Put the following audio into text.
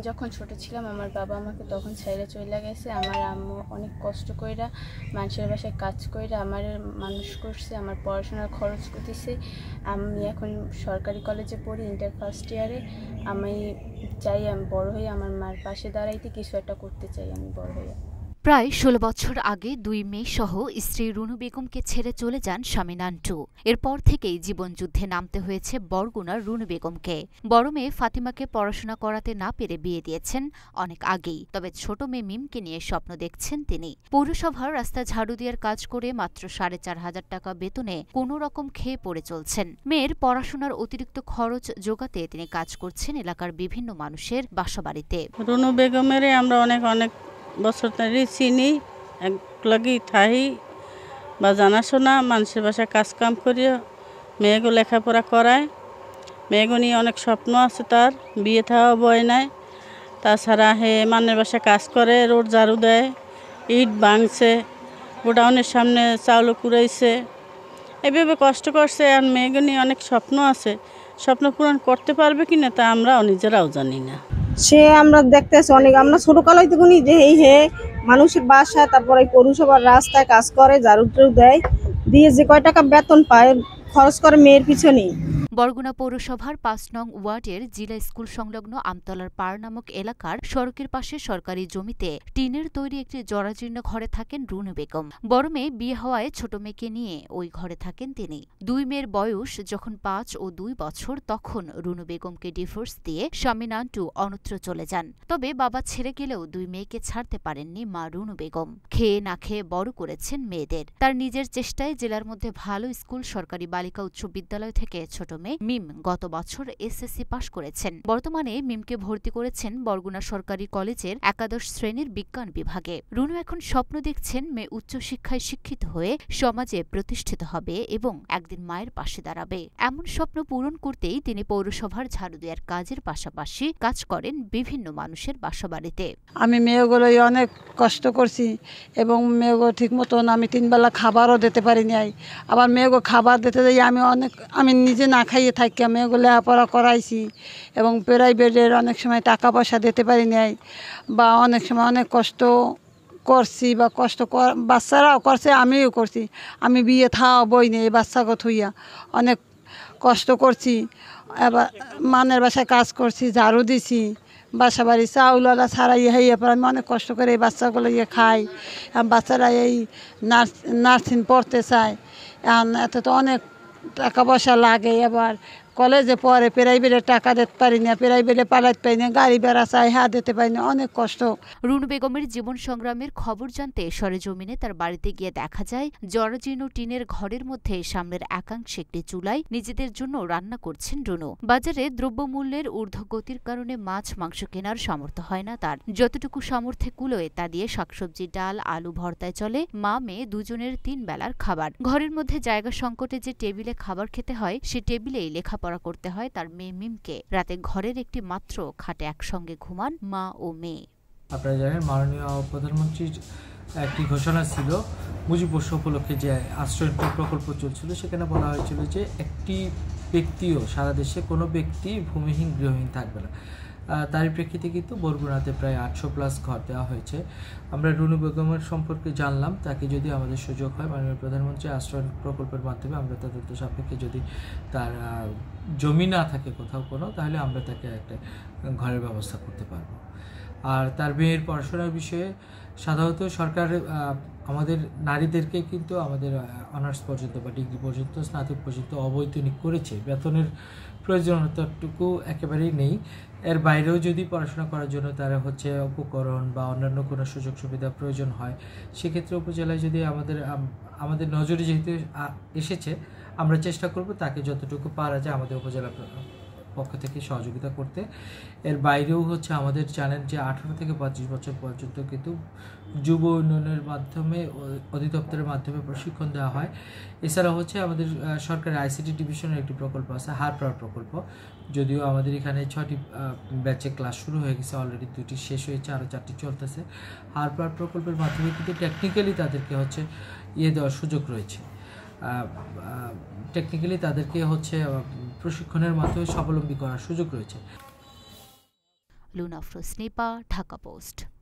যখন ছোট ছিলাম আমার বাবা আমাকে তখন ছেড়ে চলে গেছে। আমার আম্মু অনেক কষ্ট কইরা মানুষের বাসায় কাজ কইরা আমার মানুষ করছে, আমার পড়াশোনার খরচ করতেছে। আমি এখন সরকারি কলেজে পড়ি, ইন্টার ফার্স্ট ইয়ারে। আমি চাই আমি বড় হয়ে আমার মার পাশে দাঁড়াইতে, কিছু একটা করতে চাই আমি বড় হয়ে। প্রায় ১৬ বছর আগে ২ মেয়ে সহ স্ত্রী রুনু বেগমকে ছেড়ে চলে যান স্বামী নান্টু। এরপর থেকেই জীবনযুদ্ধে নামতে হয়েছে বরগুনার রুনু বেগমকে। বড় মেয়ে ফাতিমাকে পড়াশোনা করাতে না পেরে বিয়ে দিয়েছেন অনেক আগেই। তবে ছোট মেয়ে মিমকে নিয়ে স্বপ্ন দেখছেন তিনি। পৌরসভার রাস্তা ঝাড়ু দেওয়ার কাজ করে মাত্র ৪,৫০০ টাকা বেতনে কোনো রকম খেয়ে পড়ে চলছেন। মেয়ের পড়াশোনার অতিরিক্ত খরচ জোগাতে তিনি কাজ করছেন এলাকার বিভিন্ন মানুষের বাসাবাড়িতে। রুনু বেগমের আমরা অনেক বছর ধরে চিনি, একলগেই থাই বা জানাশোনা, মানুষের বাসায় কাজকাম করিয়া মেয়েগো লেখাপড়া করায়। মেয়েগো নিয়ে অনেক স্বপ্ন আছে, তার বিয়ে থাওয়া বয় নাই। তাছাড়া হে মানের বাসায় কাজ করে, রোড ঝাড়ু দেয়, ইট ভাঙছে, গোডাউনের সামনে চাউল কুড়াইছে, এভাবে কষ্ট করছে। আর মেয়েগো নিয়ে অনেক স্বপ্ন আছে, স্বপ্ন পূরণ করতে পারবে কিনা তা আমরাও নিজেরাও জানি না। সে আমরা দেখতেছি অনেক, আমরা ছোটকালই তো গুনি যে এই হে মানুষের বাসায়, তারপরে পৌরসভার রাস্তায় কাজ করে, ঝাড়ু দেয়, দিয়ে যে কয় টাকা বেতন পায় খরচ করে মেয়ের পিছনেই। বরগুনা পৌরসভার ৫ নং ওয়ার্ডের জিলা স্কুল সংলগ্ন আমতলার পাড় নামক এলাকার সড়কের পাশে সরকারি জমিতে টিনের তৈরি একটি জরাজীর্ণ ঘরে থাকেন রুনু বেগম। বড় মেয়ে বিয়ে হওয়ায় ছোট মেয়েকে নিয়ে ওই ঘরে থাকেন তিনি। ২ মেয়ের বয়স যখন ৫ ও ২ বছর তখন রুনু বেগমকে ডিভোর্স দিয়ে স্বামী নান্টু অন্যত্র চলে যান। তবে বাবা ছেড়ে গেলেও ২ মেয়েকে ছাড়তে পারেননি মা রুনু বেগম। খেয়ে না খেয়ে বড় করেছেন মেয়েদের। তার নিজের চেষ্টায় জেলার মধ্যে ভালো স্কুল সরকারি বালিকা উচ্চ বিদ্যালয় থেকে ছোট মিম গত বছর এসএসসি পাশ করেছেন। বর্তমানে মিমকে ভর্তি করেছেন বরগুনা সরকারি কলেজের একাদশ শ্রেণীর বিজ্ঞান বিভাগে। রুনু এখন স্বপ্ন দেখছেন মেয়ে উচ্চশিক্ষায় শিক্ষিত হয়ে সমাজে প্রতিষ্ঠিত হবে এবং একদিন মায়ের পাশে দাঁড়াবে। এমন স্বপ্ন পূরণ করতেই তিনি পৌরসভার ঝাড়ু দেওয়ার কাজের পাশাপাশি কাজ করেন বিভিন্ন মানুষের বাসাবাড়িতে। আমি মেয়েগুলোই অনেক কষ্ট করছি এবং মেয়েগো ঠিক মতন আমি ৩ বেলা খাবারও দিতে পারি নাই। আবার মেয়েগো খাবার দিতে যাই আমি নিজে না খাইয়ে থাকি, মেয়েগুলো লেখাপড়া করাইছি এবং প্রাইভেটের অনেক সময় টাকা পয়সা দিতে পারি নাই, বা অনেক সময় অনেক কষ্ট করছি, বা বাচ্চারাও করছে, আমিও করছি। আমি বিয়ে থাওয়া বই নেই, বাচ্চাকে থুইয়া অনেক কষ্ট করছি। এবার মানের বাসায় কাজ করছি, ঝাড়ু দিছি, বাসা বাড়ি চাউলওয়ালা ছাড়াই হাইয়ে পর আমি অনেক কষ্ট করে এই বাচ্চাগুলো খাই। বাচ্চারা এই নার্সিং পড়তে চায়, এত তো অনেক টাকা পয়সা লাগে। এবার কলেজে পড়ে, প্রাইভেটে টাকা দিতে পারি না, প্রাইভেটে পালাতে পারি না, গাড়ি ভাড়া চাই, দিতে পারি না, অনেক কষ্ট। রুনু বেগমের জীবন সংগ্রামের খবর জানতে সরেজমিনে তার বাড়িতে গিয়ে দেখা যায় জরাজীর্ণ টিনের ঘরের মধ্যে সামনের একাংশে একটি চুলায় নিজেদের জন্য রান্না করছেন রুনু। বাজারে দ্রব্যমূল্যের ঊর্ধ্বগতির কারণে মাছ মাংস কেনার সামর্থ্য হয় না তার। যতটুকু সামর্থ্যে কুলোয় তা দিয়ে শাকসবজি, ডাল, আলু ভর্তায় চলে মা মেয়ে দুজনের ৩ বেলার খাবার। ঘরের মধ্যে জায়গা সংকটে যে টেবিলে খাবার খেতে হয় সে টেবিলেই লেখাপড়া করতে হয় তার মেয়ে মিমকে। রাতে ঘরের একটি মাত্র খাটে একসঙ্গে ঘুমান মা ও মেয়ে। আপনারা জানেন মাননীয় প্রধানমন্ত্রীর একটি ঘোষণা ছিল মুজিববর্ষ উপলক্ষে যে আশ্রয় প্রকল্প চলছিল, সেখানে বলা হয়েছিল যে একটি ব্যক্তিও সারা দেশে কোনো ব্যক্তি ভূমিহীন গৃহহীন থাকবে না। তারই প্রেক্ষিতে কিন্তু বরগুনাতে প্রায় ৮০০+ ঘর দেওয়া হয়েছে। আমরা রুনু বেগমের সম্পর্কে জানলাম, তাকে যদি আমাদের সুযোগ হয় মাননীয় প্রধানমন্ত্রী আশ্রয় প্রকল্পের মাধ্যমে আমরা তদন্ত সাপেক্ষে যদি তার জমি না থাকে কোথাও কোনো, তাহলে আমরা তাকে একটা ঘরের ব্যবস্থা করতে পারবো। আর তার মেয়ের পড়াশোনার বিষয়ে সাধারণত সরকার আমাদের নারীদেরকে কিন্তু আমাদের অনার্স পর্যন্ত বা ডিগ্রি পর্যন্ত, স্নাতক পর্যন্ত অবৈতনিক করেছে। বেতনের প্রয়োজনীয়তাটুকু একেবারেই নেই। এর বাইরেও যদি পড়াশোনা করার জন্য তারা উপকরণ বা অন্যান্য কোনো সুযোগ সুবিধা প্রয়োজন হয়, সেক্ষেত্রে উপজেলায় যদি আমাদের নজরে যেহেতু এসেছে, আমরা চেষ্টা করব তাকে যতটুকু পারা যায় আমাদের উপজেলা পক্ষ থেকে সহযোগিতা করতে। এর বাইরেও আমাদের জানেন যে 18 থেকে 25 বছর পর্যন্ত কিন্তু যুব উন্নয়নের মাধ্যমে অধিদপ্তরের মাধ্যমে প্রশিক্ষণ দেওয়া হয়। এছাড়া আমাদের সরকারি আইসিটি ডিভিশনের একটি প্রকল্প আছে, হার পাওয়ার প্রকল্প। যদিও আমাদের এখানে 6টি ব্যাচে ক্লাস শুরু হয়ে গেছে, অলরেডি 2টি শেষ হয়েছে, আরও 4টি চলতেছে। হার পাওয়ার প্রকল্পের মাধ্যমে কিন্তু টেকনিক্যালি তাদেরকে দেওয়ার সুযোগ রয়েছে। টেকনিক্যালি তাদেরকে প্রশিক্ষণের মাধ্যমে স্বাবলম্বী করার সুযোগ রয়েছে। লুনা আফরোজ স্নিপা, ঢাকা পোস্ট।